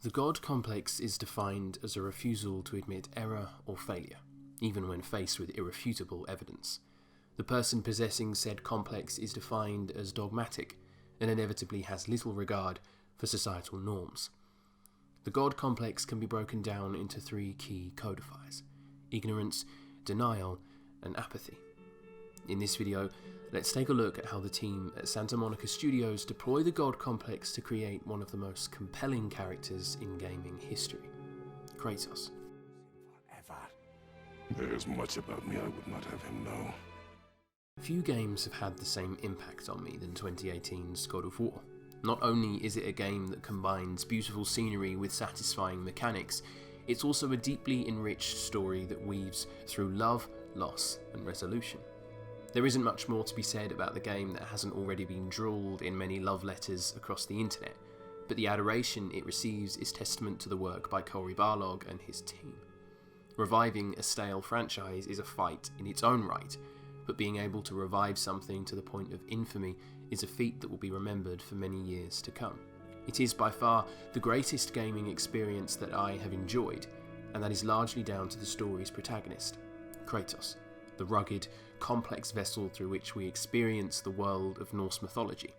The God complex is defined as a refusal to admit error or failure, even when faced with irrefutable evidence. The person possessing said complex is defined as dogmatic and inevitably has little regard for societal norms. The God complex can be broken down into three key codifiers: ignorance, denial, and apathy. In this video, let's take a look at how the team at Santa Monica Studios deploy the God complex to create one of the most compelling characters in gaming history, Kratos. There's much about me I would not have him know. Few games have had the same impact on me than 2018's God of War. Not only is it a game that combines beautiful scenery with satisfying mechanics, it's also a deeply enriched story that weaves through love, loss, and resolution. There isn't much more to be said about the game that hasn't already been drooled in many love letters across the internet, but the adoration it receives is testament to the work by Cory Barlog and his team. Reviving a stale franchise is a fight in its own right, but being able to revive something to the point of infamy is a feat that will be remembered for many years to come. It is by far the greatest gaming experience that I have enjoyed, and that is largely down to the story's protagonist, Kratos, the rugged, complex vessel through which we experience the world of Norse mythology.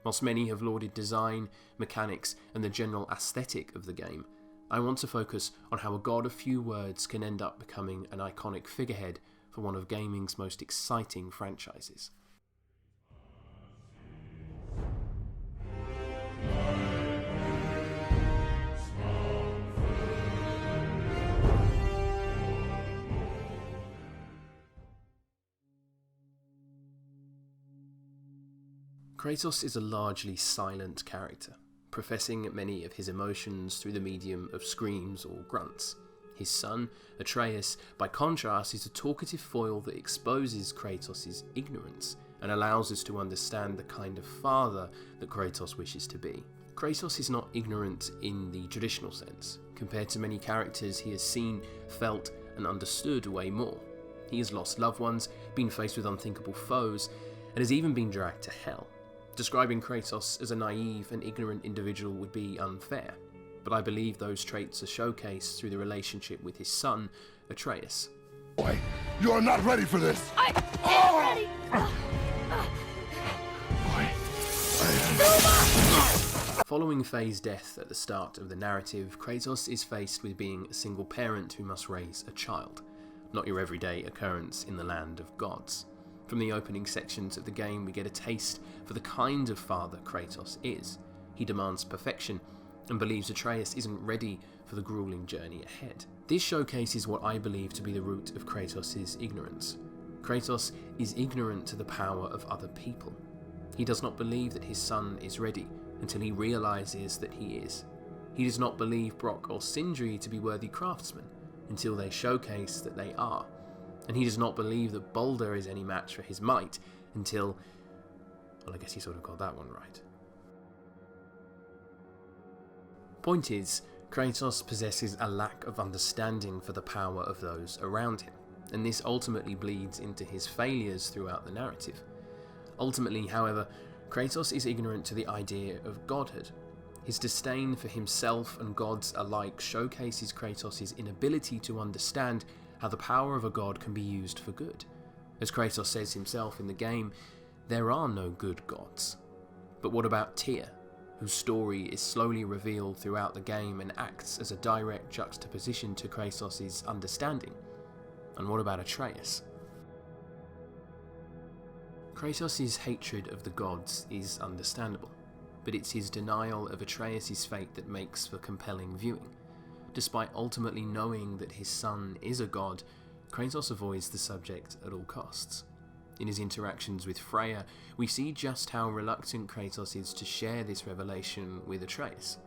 Whilst many have lauded design, mechanics, and the general aesthetic of the game, I want to focus on how a god of few words can end up becoming an iconic figurehead for one of gaming's most exciting franchises. Kratos is a largely silent character, professing many of his emotions through the medium of screams or grunts. His son, Atreus, by contrast, is a talkative foil that exposes Kratos' ignorance and allows us to understand the kind of father that Kratos wishes to be. Kratos is not ignorant in the traditional sense. Compared to many characters, he has seen, felt, and understood way more. He has lost loved ones, been faced with unthinkable foes, and has even been dragged to hell. Describing Kratos as a naive and ignorant individual would be unfair, but I believe those traits are showcased through the relationship with his son, Atreus. Boy, you are not ready for this! I am ready! Following Faye's death at the start of the narrative, Kratos is faced with being a single parent who must raise a child, not your everyday occurrence in the land of gods. From the opening sections of the game, we get a taste for the kind of father Kratos is. He demands perfection and believes Atreus isn't ready for the grueling journey ahead. This showcases what I believe to be the root of Kratos' ignorance. Kratos is ignorant to the power of other people. He does not believe that his son is ready until he realises that he is. He does not believe Brock or Sindri to be worthy craftsmen until they showcase that they are. And he does not believe that Baldur is any match for his might until... well, I guess he sort of got that one right. Point is, Kratos possesses a lack of understanding for the power of those around him, and this ultimately bleeds into his failures throughout the narrative. Ultimately, however, Kratos is ignorant to the idea of godhood. His disdain for himself and gods alike showcases Kratos' inability to understand how the power of a god can be used for good. As Kratos says himself in the game, there are no good gods. But what about Tyr, whose story is slowly revealed throughout the game and acts as a direct juxtaposition to Kratos' understanding? And what about Atreus? Kratos' hatred of the gods is understandable, but it's his denial of Atreus' fate that makes for compelling viewing. Despite ultimately knowing that his son is a god, Kratos avoids the subject at all costs. In his interactions with Freya, we see just how reluctant Kratos is to share this revelation with Atreus.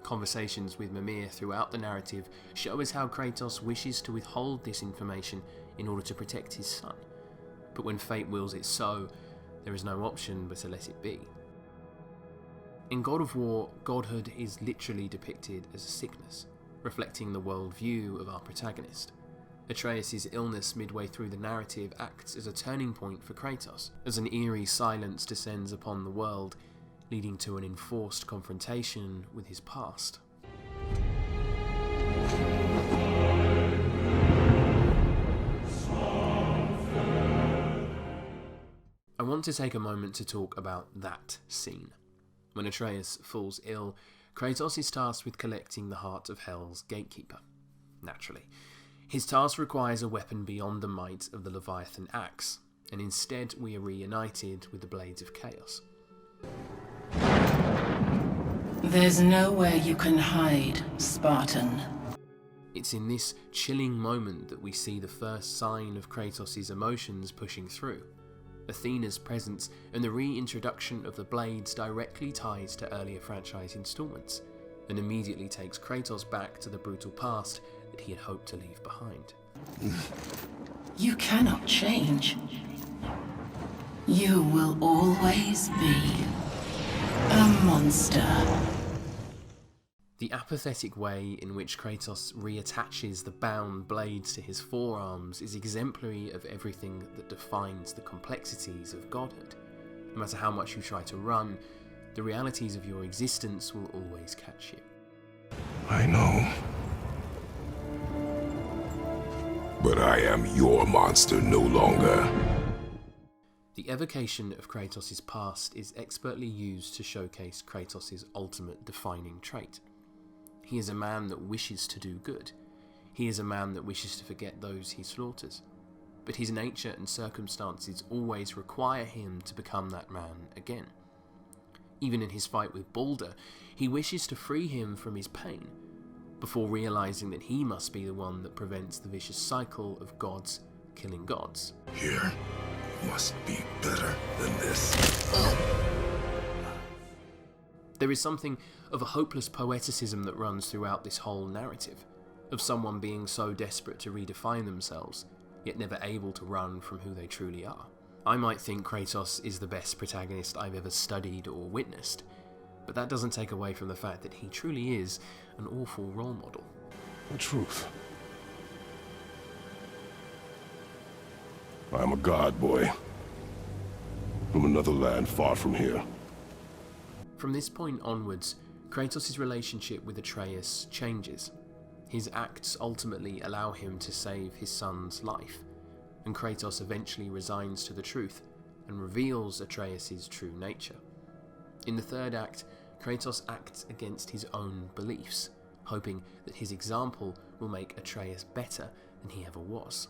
Conversations with Mimir throughout the narrative show us how Kratos wishes to withhold this information in order to protect his son. But when fate wills it so, there is no option but to let it be. In God of War, godhood is literally depicted as a sickness, reflecting the worldview of our protagonist. Atreus' illness midway through the narrative acts as a turning point for Kratos, as an eerie silence descends upon the world, leading to an enforced confrontation with his past. I want to take a moment to talk about that scene. When Atreus falls ill, Kratos is tasked with collecting the heart of Hell's gatekeeper. Naturally, his task requires a weapon beyond the might of the Leviathan axe, and instead we are reunited with the Blades of Chaos. There's nowhere you can hide, Spartan. It's in this chilling moment that we see the first sign of Kratos' emotions pushing through. Athena's presence and the reintroduction of the Blades directly ties to earlier franchise installments, and immediately takes Kratos back to the brutal past that he had hoped to leave behind. You cannot change. You will always be a monster. The apathetic way in which Kratos reattaches the bound blades to his forearms is exemplary of everything that defines the complexities of godhood. No matter how much you try to run, the realities of your existence will always catch you. I know. But I am your monster no longer. The evocation of Kratos' past is expertly used to showcase Kratos' ultimate defining trait. He is a man that wishes to do good. He is a man that wishes to forget those he slaughters. But his nature and circumstances always require him to become that man again. Even in his fight with Baldur, he wishes to free him from his pain, before realizing that he must be the one that prevents the vicious cycle of gods killing gods. Here must be better than this. There is something of a hopeless poeticism that runs throughout this whole narrative, of someone being so desperate to redefine themselves, yet never able to run from who they truly are. I might think Kratos is the best protagonist I've ever studied or witnessed, but that doesn't take away from the fact that he truly is an awful role model. The truth. I am a god, boy. From another land far from here. From this point onwards, Kratos' relationship with Atreus changes. His acts ultimately allow him to save his son's life, and Kratos eventually resigns to the truth and reveals Atreus' true nature. In the third act, Kratos acts against his own beliefs, hoping that his example will make Atreus better than he ever was.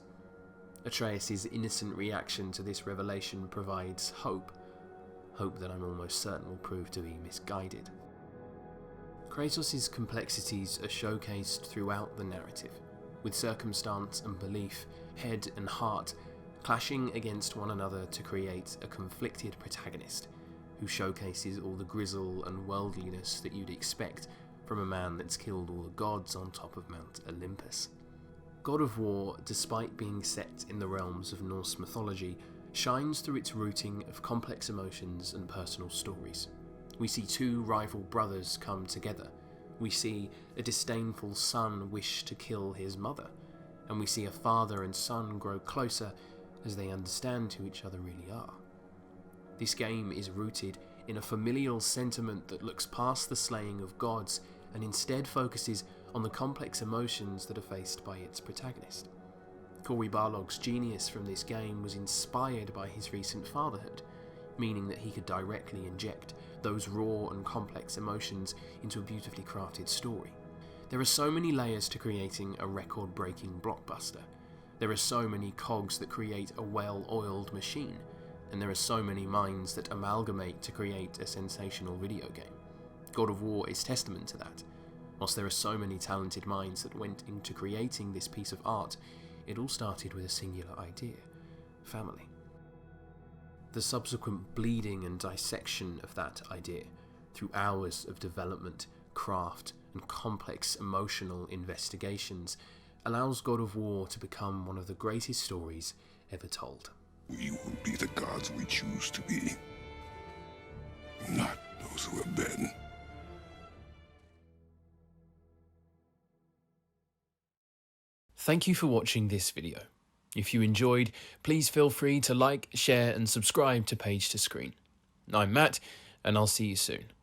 Atreus' innocent reaction to this revelation provides hope that I'm almost certain will prove to be misguided. Kratos' complexities are showcased throughout the narrative, with circumstance and belief, head and heart, clashing against one another to create a conflicted protagonist, who showcases all the grizzle and worldliness that you'd expect from a man that's killed all the gods on top of Mount Olympus. God of War, despite being set in the realms of Norse mythology, shines through its rooting of complex emotions and personal stories. We see two rival brothers come together. We see a disdainful son wish to kill his mother. And we see a father and son grow closer as they understand who each other really are. This game is rooted in a familial sentiment that looks past the slaying of gods and instead focuses on the complex emotions that are faced by its protagonist. Cory Barlog's genius from this game was inspired by his recent fatherhood, meaning that he could directly inject those raw and complex emotions into a beautifully crafted story. There are so many layers to creating a record-breaking blockbuster. There are so many cogs that create a well-oiled machine, and there are so many minds that amalgamate to create a sensational video game. God of War is testament to that. Whilst there are so many talented minds that went into creating this piece of art, it all started with a singular idea: family. The subsequent bleeding and dissection of that idea, through hours of development, craft, and complex emotional investigations, allows God of War to become one of the greatest stories ever told. We will be the gods we choose to be, not those who have been. Thank you for watching this video. If you enjoyed, please feel free to like, share and subscribe to Page to Screen. I'm Matt, and I'll see you soon.